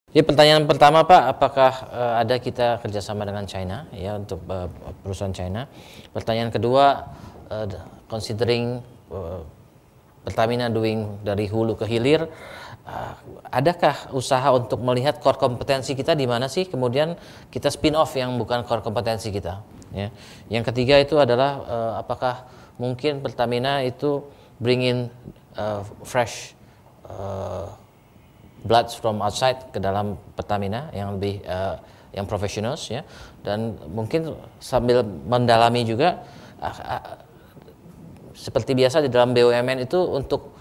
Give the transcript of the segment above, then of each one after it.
Ya, pertanyaan pertama Pak, apakah ada kita kerjasama dengan China ya untuk perusahaan China? Pertanyaan kedua, considering Pertamina doing dari hulu ke hilir, adakah usaha untuk melihat core kompetensi kita di mana sih? Kemudian kita spin off yang bukan core kompetensi kita. Ya. Yang ketiga itu adalah apakah mungkin Pertamina itu bring in fresh blood from outside ke dalam Pertamina yang lebih yang professionals ya, dan mungkin sambil mendalami juga seperti biasa di dalam BUMN itu untuk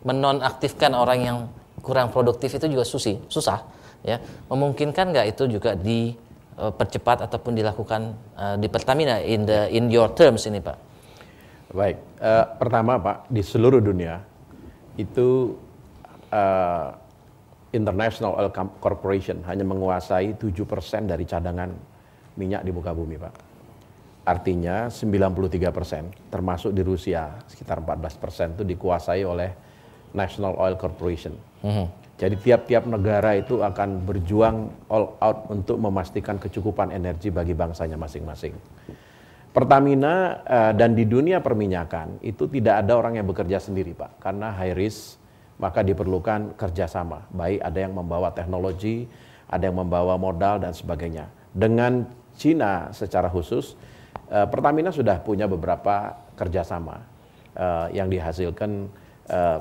menonaktifkan orang yang kurang produktif itu juga susah ya. Memungkinkan nggak itu juga dipercepat ataupun dilakukan di Pertamina in your terms ini Pak? Baik, pertama Pak, di seluruh dunia itu International Oil Corporation hanya menguasai 7% dari cadangan minyak di muka bumi Pak. Artinya 93%, termasuk di Rusia sekitar 14% itu dikuasai oleh National Oil Corporation. Jadi tiap-tiap negara itu akan berjuang all out untuk memastikan kecukupan energi bagi bangsanya masing-masing. Pertamina dan di dunia perminyakan itu tidak ada orang yang bekerja sendiri Pak, karena high risk, maka diperlukan kerjasama. Baik ada yang membawa teknologi, ada yang membawa modal dan sebagainya. Dengan Cina secara khusus, Pertamina sudah punya beberapa kerjasama yang dihasilkan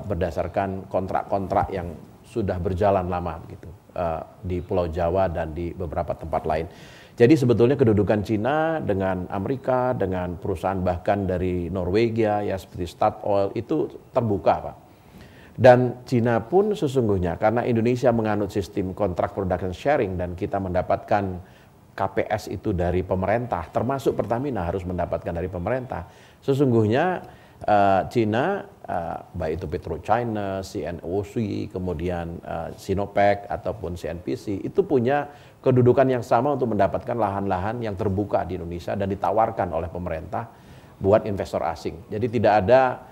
berdasarkan kontrak-kontrak yang sudah berjalan lama gitu di Pulau Jawa dan di beberapa tempat lain. Jadi sebetulnya kedudukan Cina dengan Amerika, dengan perusahaan bahkan dari Norwegia ya seperti Statoil itu terbuka Pak. Dan Cina pun sesungguhnya karena Indonesia menganut sistem kontrak production sharing dan kita mendapatkan KPS itu dari pemerintah, termasuk Pertamina harus mendapatkan dari pemerintah. Sesungguhnya Cina, baik itu PetroChina, CNOOC, kemudian Sinopec ataupun CNPC, itu punya kedudukan yang sama untuk mendapatkan lahan-lahan yang terbuka di Indonesia dan ditawarkan oleh pemerintah buat investor asing. Jadi tidak ada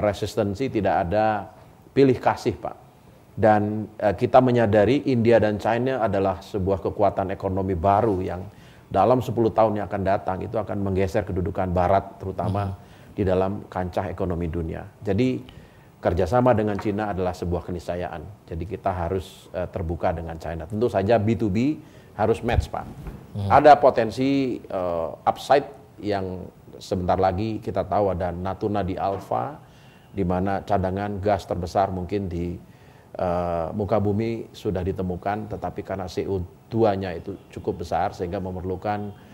resistensi, tidak ada pilih kasih Pak. Dan kita menyadari India dan China adalah sebuah kekuatan ekonomi baru yang dalam 10 tahun yang akan datang itu akan menggeser kedudukan Barat terutama di dalam kancah ekonomi dunia. Jadi kerjasama dengan Cina adalah sebuah keniscayaan. Jadi kita harus terbuka dengan China. Tentu saja B2B harus match Pak. Ada potensi upside yang sebentar lagi kita tahu ada Natuna di Alpha, di mana cadangan gas terbesar mungkin di muka bumi sudah ditemukan, tetapi karena CO2-nya itu cukup besar sehingga memerlukan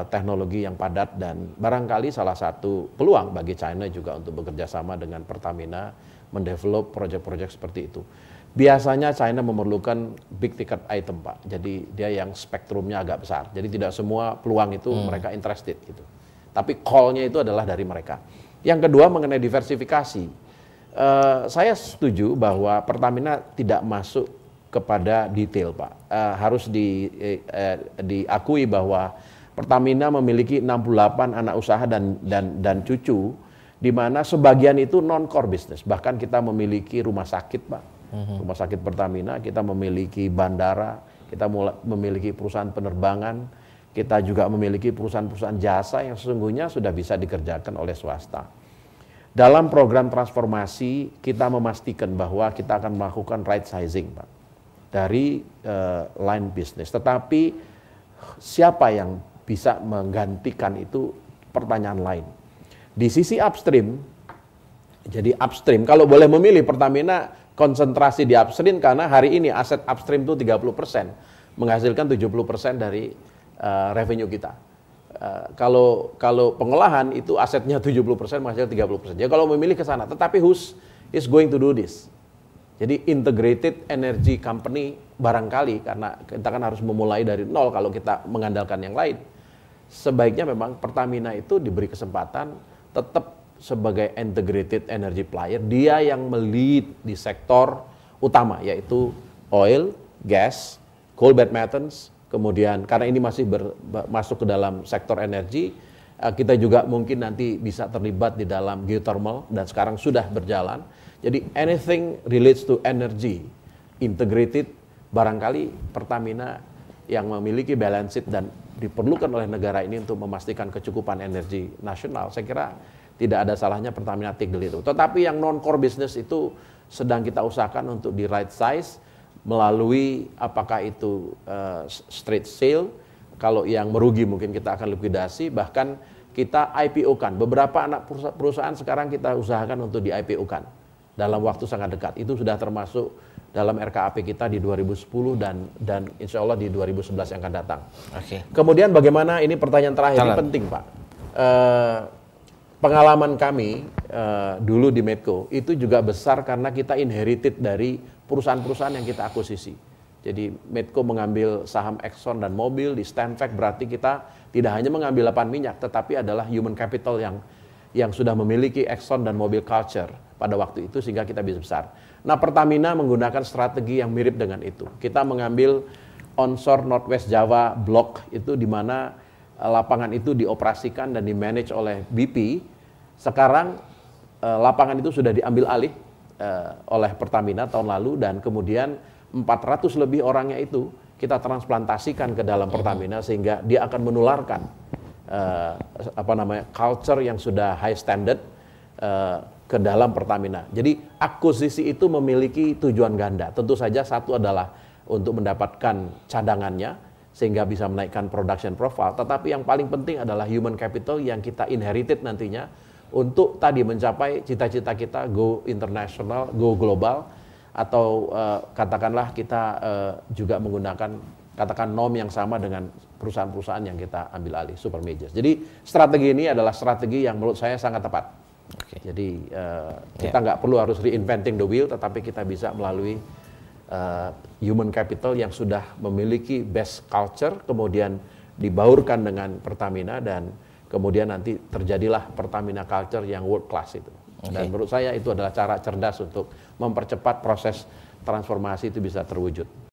teknologi yang padat dan barangkali salah satu peluang bagi China juga untuk bekerja sama dengan Pertamina mendevelop proyek-proyek seperti itu. Biasanya China memerlukan big ticket item Pak, jadi dia yang spektrumnya agak besar, jadi tidak semua peluang itu mereka interested gitu. Tapi call-nya itu adalah dari mereka. Yang kedua mengenai diversifikasi. Saya setuju bahwa Pertamina tidak masuk kepada detail Pak. Harus diakui bahwa Pertamina memiliki 68 anak usaha dan cucu, di mana sebagian itu non-core business. Bahkan kita memiliki rumah sakit Pak, rumah sakit Pertamina, kita memiliki bandara, kita memiliki perusahaan penerbangan, kita juga memiliki perusahaan-perusahaan jasa yang sesungguhnya sudah bisa dikerjakan oleh swasta. Dalam program transformasi kita memastikan bahwa kita akan melakukan right sizing Pak dari line business. Tetapi siapa yang bisa menggantikan itu pertanyaan lain. Di sisi upstream, jadi upstream kalau boleh memilih Pertamina konsentrasi di upstream karena hari ini aset upstream itu 30%, menghasilkan 70% dari revenue kita. Kalau pengolahan itu asetnya 70% menghasilkan 30%. Jadi kalau memilih ke sana, tetapi who's is going to do this? Jadi integrated energy company barangkali karena kita kan harus memulai dari nol kalau kita mengandalkan yang lain. Sebaiknya memang Pertamina itu diberi kesempatan tetap sebagai integrated energy player, dia yang melead di sektor utama yaitu oil, gas, coal bed metals. Kemudian karena ini masih masuk ke dalam sektor energi, kita juga mungkin nanti bisa terlibat di dalam geothermal dan sekarang sudah berjalan. Jadi anything relates to energy integrated, barangkali Pertamina yang memiliki balance sheet dan diperlukan oleh negara ini untuk memastikan kecukupan energi nasional, saya kira tidak ada salahnya Pertamina take the lead. Tetapi yang non-core business itu sedang kita usahakan untuk di right size melalui apakah itu straight sale, kalau yang merugi mungkin kita akan likuidasi, bahkan kita IPO-kan. Beberapa anak perusahaan sekarang kita usahakan untuk di IPO-kan dalam waktu sangat dekat. Itu sudah termasuk dalam RKAP kita di 2010 dan insya Allah di 2011 yang akan datang. Oke. Kemudian bagaimana, ini pertanyaan terakhir, ini penting Pak. Pengalaman kami dulu di Medco itu juga besar karena kita inherited dari perusahaan-perusahaan yang kita akuisisi. Jadi Medco mengambil saham Exxon dan Mobil di Stanvac, berarti kita tidak hanya mengambil lapan minyak, tetapi adalah human capital yang sudah memiliki Exxon dan Mobil culture pada waktu itu sehingga kita bisa besar. Nah, Pertamina menggunakan strategi yang mirip dengan itu. Kita mengambil onshore Northwest Java Block itu di mana lapangan itu dioperasikan dan di-manage oleh BP. Sekarang lapangan itu sudah diambil alih oleh Pertamina tahun lalu dan kemudian 400 lebih orangnya itu kita transplantasikan ke dalam Pertamina sehingga dia akan menularkan culture yang sudah high standard ke dalam Pertamina. Jadi akuisisi itu memiliki tujuan ganda. Tentu saja satu adalah untuk mendapatkan cadangannya sehingga bisa menaikkan production profile. Tetapi yang paling penting adalah human capital yang kita inherited nantinya untuk tadi mencapai cita-cita kita go international, go global, atau katakanlah kita juga menggunakan katakan norm yang sama dengan perusahaan-perusahaan yang kita ambil alih, super majors. Jadi strategi ini adalah strategi yang menurut saya sangat tepat. Okay. Jadi kita nggak perlu harus reinventing the wheel, tetapi kita bisa melalui human capital yang sudah memiliki best culture, kemudian dibaurkan dengan Pertamina dan kemudian nanti terjadilah Pertamina culture yang world class itu. Okay. Dan menurut saya itu adalah cara cerdas untuk mempercepat proses transformasi itu bisa terwujud.